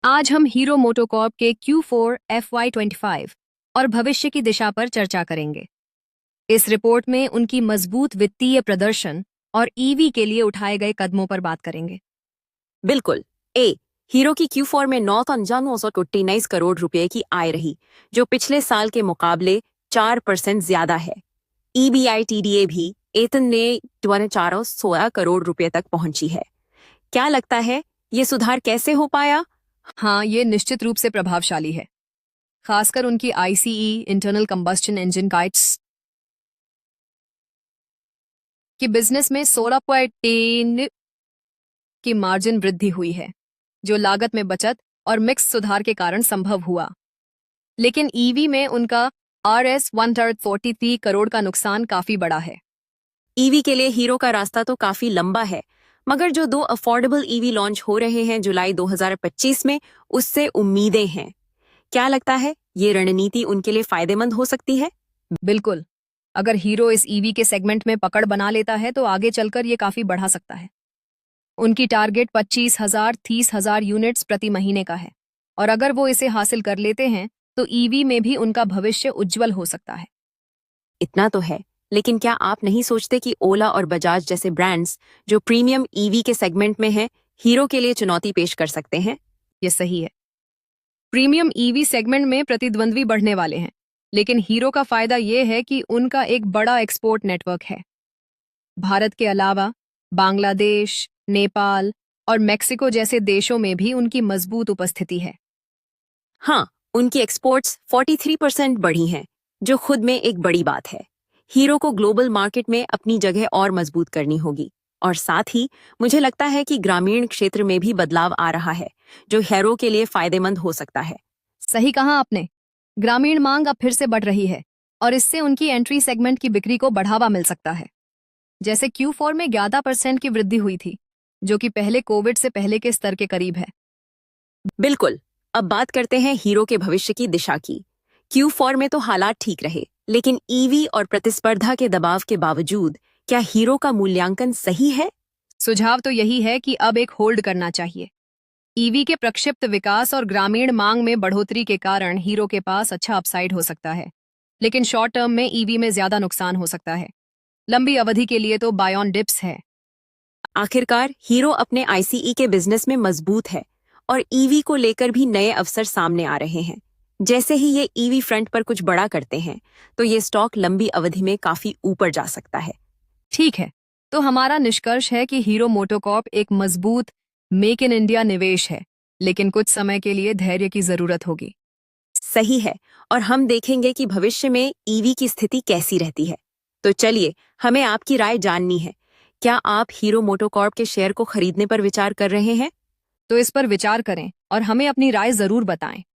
आज हम hero MotoCorp के Q4 FY25 और भविष्य की दिशा पर चर्चा करेंगे। इस रिपोर्ट में उनकी मजबूत वित्तीय प्रदर्शन और ईवी के लिए उठाए गए कदमों पर बात करेंगे। बिल्कुल। हीरो की Q4 में 9,929 करोड़ रुपए की आय रही, जो पिछले साल के मुकाबले 4% ज्यादा है। EBITDA भी एतन ने 416 करोड़ रुपए तक पहुंची है। क्या लगता है ये सुधार कैसे हो पाया? हाँ, ये निश्चित रूप से प्रभावशाली है, खासकर उनकी ICE internal combustion engine kites की बिजनेस में 16.3 की मार्जिन वृद्धि हुई है, जो लागत में बचत और मिक्स सुधार के कारण संभव हुआ। लेकिन ईवी में उनका RS 143 करोड़ का नुकसान काफी बड़ा है। ईवी के लिए हीरो का रास्ता तो काफी लंबा है, मगर जो 2 अफोर्डेबल ईवी लॉन्च हो रहे हैं जुलाई 2025 में, उससे उम्मीदें हैं। क्या लगता है ये रणनीति उनके लिए फायदेमंद हो सकती है? बिल्कुल, अगर हीरो इस ईवी के सेगमेंट में पकड़ बना लेता है तो आगे चलकर ये काफी बढ़ा सकता है। उनकी टारगेट 25,000-30,000 यूनिट्स प्रति महीने का है, और अगर वो इसे हासिल कर लेते हैं तो ईवी में भी उनका भविष्य उज्जवल हो सकता है। इतना तो है, लेकिन क्या आप नहीं सोचते कि ओला और बजाज जैसे ब्रांड्स जो प्रीमियम ईवी के सेगमेंट में हैं, हीरो के लिए चुनौती पेश कर सकते हैं? ये सही है। प्रीमियम ईवी सेगमेंट में प्रतिद्वंद्वी बढ़ने वाले हैं, लेकिन हीरो का फायदा ये है कि उनका एक बड़ा एक्सपोर्ट नेटवर्क है। भारत के अलावा बांग्लादेश, नेपाल और मेक्सिको जैसे देशों में भी उनकी मजबूत उपस्थिति है। हाँ, उनकी एक्सपोर्ट्स 43% बढ़ी हैं, जो खुद में एक बड़ी बात है। हीरो को ग्लोबल मार्केट में अपनी जगह और मजबूत करनी होगी, और साथ ही मुझे लगता है कि ग्रामीण क्षेत्र में भी बदलाव आ रहा है, जो हीरो के लिए फायदेमंद हो सकता है। सही कहा आपने। ग्रामीण मांग अब फिर से बढ़ रही है, और इससे उनकी एंट्री सेगमेंट की बिक्री को बढ़ावा मिल सकता है। जैसे Q4 में 11% की वृद्धि हुई थी, जो कि पहले कोविड से पहले के स्तर के करीब है। बिल्कुल। अब बात करते हैं हीरो के भविष्य की दिशा की। Q4 में तो हालात ठीक रहे, लेकिन ईवी और प्रतिस्पर्धा के दबाव के बावजूद क्या हीरो का मूल्यांकन सही है? सुझाव तो यही है कि अब एक होल्ड करना चाहिए। ईवी के प्रक्षिप्त विकास और ग्रामीण मांग में बढ़ोतरी के कारण हीरो के पास अच्छा अपसाइड हो सकता है, लेकिन शॉर्ट टर्म में ईवी में ज्यादा नुकसान हो सकता है। लंबी अवधि के लिए तो बाय ऑन डिप्स है। आखिरकार हीरो अपने आईसीई के बिजनेस में मजबूत है, और ईवी को लेकर भी नए अवसर सामने आ रहे हैं। जैसे ही ये ईवी फ्रंट पर कुछ बड़ा करते हैं, तो ये स्टॉक लंबी अवधि में काफी ऊपर जा सकता है। ठीक है, तो हमारा निष्कर्ष है कि हीरो मोटोकॉर्प एक मजबूत मेक इन इंडिया निवेश है, लेकिन कुछ समय के लिए धैर्य की जरूरत होगी। सही है, और हम देखेंगे कि भविष्य में ईवी की स्थिति कैसी रहती है। तो चलिए, हमें आपकी राय जाननी है। क्या आप हीरो मोटोकॉर्प के शेयर को खरीदने पर विचार कर रहे हैं? तो इस पर विचार करें और हमें अपनी राय जरूर बताएं।